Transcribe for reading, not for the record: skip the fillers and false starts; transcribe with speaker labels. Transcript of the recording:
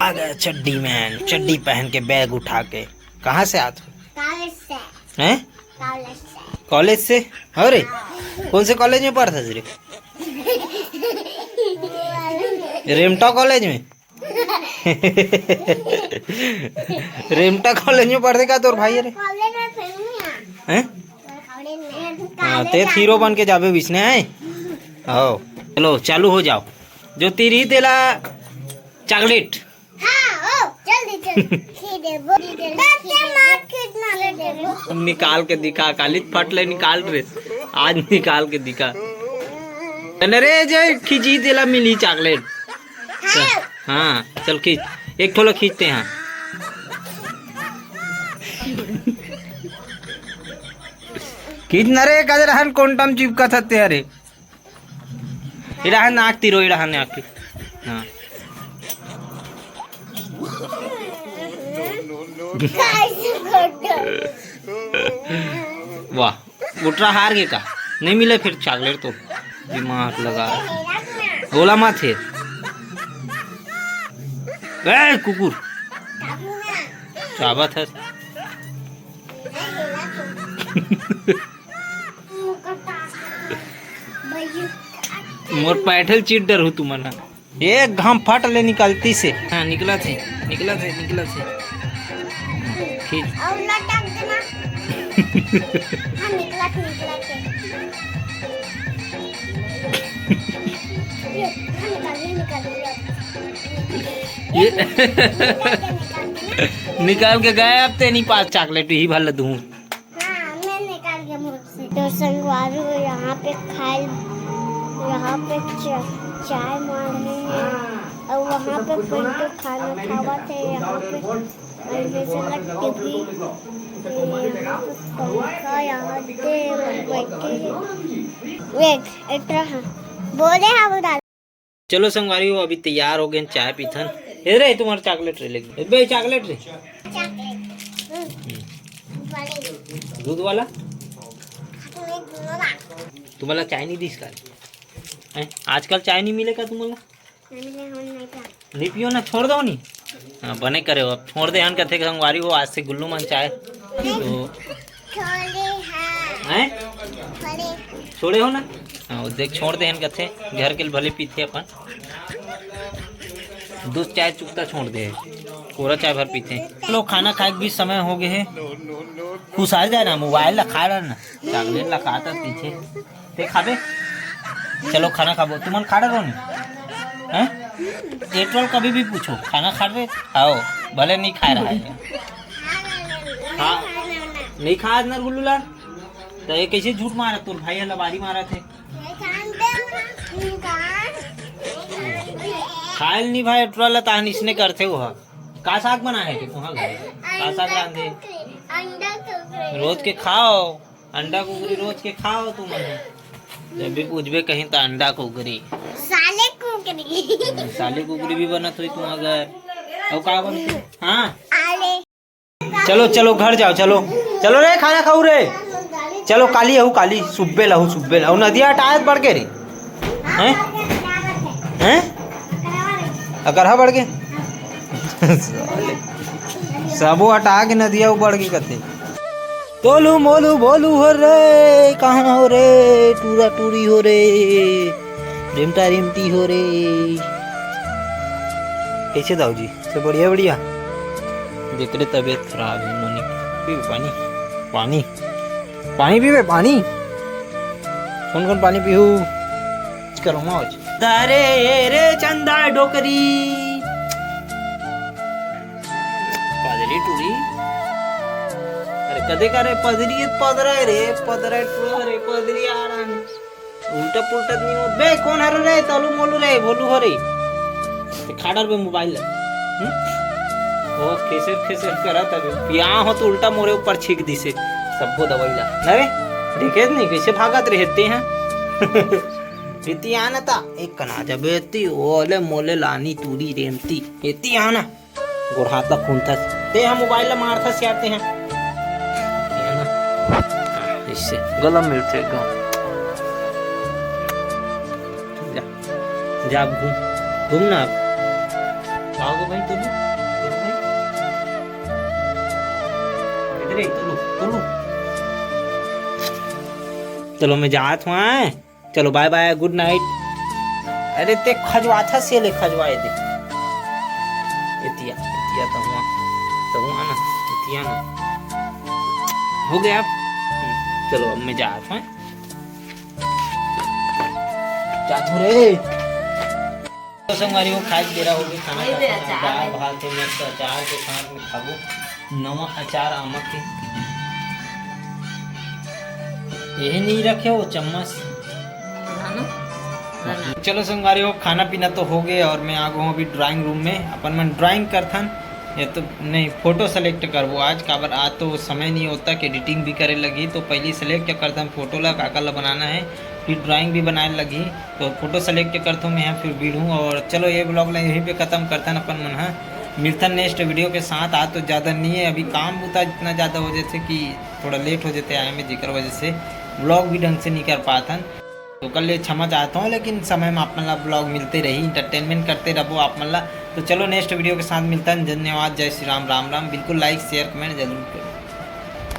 Speaker 1: आ गया चड्डी मैन, चड्डी पहन के बैग उठा के। कहाँ से आते हो?
Speaker 2: कॉलेज से।
Speaker 1: हैं?
Speaker 2: कॉलेज से।
Speaker 1: कॉलेज से? अरे कौन से कॉलेज में पढ़ता रे? रेमटा कॉलेज में? रेमटा कॉलेज में पढ़ते का तोर भाई? अरे हैं? हाँ ते हीरो बन के जाबे बिसने है। आओ चलो चालू हो जाओ। जो तेरी तेला चॉकलेट। निकाल के दिखा, काली फटले निकाल रे, आज निकाल के दिखा। अरे जय खींची तेला मिली चॉकलेट। हाँ चल खींच, एक थोड़ा खींचते हैं। खींच न रे कदर कौन टाइम चिपका थते अरे इड़ा नाक तीरो इड़ा नाक। हाँ वाह उठरा हार गए का नहीं मिले फिर चॉकलेट तो दिमाग लगा बोला मत है। ए कुकुर चाबत है। मोर पैठल चीट डर हूँ तुम्हारा। ये घाम फट ले निकलती से। हाँ निकला थे निकला थे निकला थे। खींच ये निकाल के गए अब ते नहीं पास चॉकलेट ही भल दूँ।
Speaker 2: हाँ मैं निकाल के मुझ से तो संगवारी यहाँ पे खाए, यहाँ पे चाय मार रहे हैं और वहाँ पे पिंटू खाना खावा थे। यहाँ पे टीवी, यहाँ पे पंखा, यहाँ पे बैठे वेट इतना बोले हाँ बता।
Speaker 1: चलो संगवारी हो अभी तैयार हो गए चाय पीथन। रे तुम्हारा चॉकलेट रे लेके बे चॉकलेट रे दूध वाला तुम्हारा चाय नहीं दिस का आजकल चाय नहीं मिलेगा तुम्हारा नहीं पियो ना छोड़ दो नहीं। हाँ बने करे हो अब छोड़ दे हन कथे संगवारी हो आज से गुल्लू मन चाय तो हैं छोड़े हो ना। हाँ देख छोड़ दे हन कथे घर के भले पीते अपन दूध चाय चुकता छोड़ दे कोरा चाय भर पीते। चलो खाना खाए के भी समय हो गए है। खुश आ जाए ना मोबाइल ला खा रहा ना चॉकलेट ला खाता पीछे ते खाबे। चलो खाना खाबो तुम खा रहे हो नहीं हैं? पेट्रोल कभी भी पूछो खाना खा रहे आओ भले नहीं खा रहा है। हाँ नहीं खा आज ना गुल्लू लाल तो ये कैसे झूठ मारा तोर भाई लबारी मारा थे। खायल नहीं भाई पेट्रोल ताहन इसने करते हो का साग बना है कि तुहा घर का साग रांधे रोज के खाओ अंडा कुकरी रोज के खाओ तुम जब भी पूछबे कहीं तो अंडा कुकरी साले कुकरी भी बनत हुई तुम अगर और का बनती। हाँ चलो चलो घर जाओ चलो चलो रे खाना खाऊ रे चलो काली हूँ काली सुब्बे लहू नदिया हटाए बढ़ के रे हैं हैं अगर हाँ बढ़ के सबो हटा के नदिया बढ़ के कते तोलू मोलू बोलू हो रे कहाँ हो रे टूरा टूरी हो रे रिमटा रिमटी हो रे। कैसे दाऊ जी सब बढ़िया बढ़िया देख रहे तबीयत खराब है इन्होंने पी पानी पानी पानी पीवे पानी कौन कौन पानी पीहू करो मौज दारे रे चंदा डोकरी पादरी टूरी अरे कदे करे पदरी पदरा टूरा रे पदरी आ रहा है उल्टा पुल्टा नहीं हो बे कौन हरो रे तलू मोलू रे बोलू हो रे खाड़र पे मोबाइल वो खेसर करा तब पिया हो तो उल्टा मोरे ऊपर छीक दी से सबको दवाई ला अरे देखे नहीं कैसे भागत रहते हैं। इतनी आना था एक कना जब इतनी ओले मोले लानी तूरी रेमती इतनी आना गुरहाता खून था ते हम मोबाइल ला मारता से आते हैं इससे गला मिलते जा आप घूम ना आप आओगे भाई तुलू तुलू भाई इधर ही तुलू चलो मैं जात हुआ है चलो बाय बाय गुड नाइट अरे ते खजवा था से ले खजवाए दे इतिया इतिया तो हुआ ना इतिया ना हो गया चलो अब मैं जात हूँ जातू रे तो संगवारी वो खाए दे रहा होगी खाना दाल भात के मस्त अचार के साथ में खाबो नवा अचार आमक के यही नहीं रखे वो चम्मच चलो संगवारी हो खाना पीना तो हो गए और मैं आ गया हूँ अभी ड्राइंग रूम में अपन मन ड्राइंग करथन या तो नहीं फोटो सेलेक्ट करबो आज काबर आज तो समय नहीं होता कि एडिटिंग भी करे लगी तो पहले सेलेक्ट करथन फोटो ला काका ला बनाना है फिर ड्राइंग भी बनाने लगी तो फोटो सेलेक्ट करता हूँ मैं यहाँ फिर वीडियो और चलो ये ब्लॉग ला यहीं पे ख़त्म करथन अपन मन हाँ मिलता नेक्स्ट वीडियो के साथ आज तो ज़्यादा नहीं है अभी काम होता इतना ज़्यादा हो जाते कि थोड़ा लेट हो जाते आए में जिक्र वजह से ब्लॉग भी ढंग से नहीं कर पाथन तो कल ये क्षमा चाहता हूँ लेकिन समय में आप मतलब ब्लॉग मिलते रही इंटरटेनमेंट करते रहो आप मतलब तो चलो नेक्स्ट वीडियो के साथ मिलता है धन्यवाद जय श्री राम राम राम बिल्कुल लाइक शेयर कमेंट जरूर करो।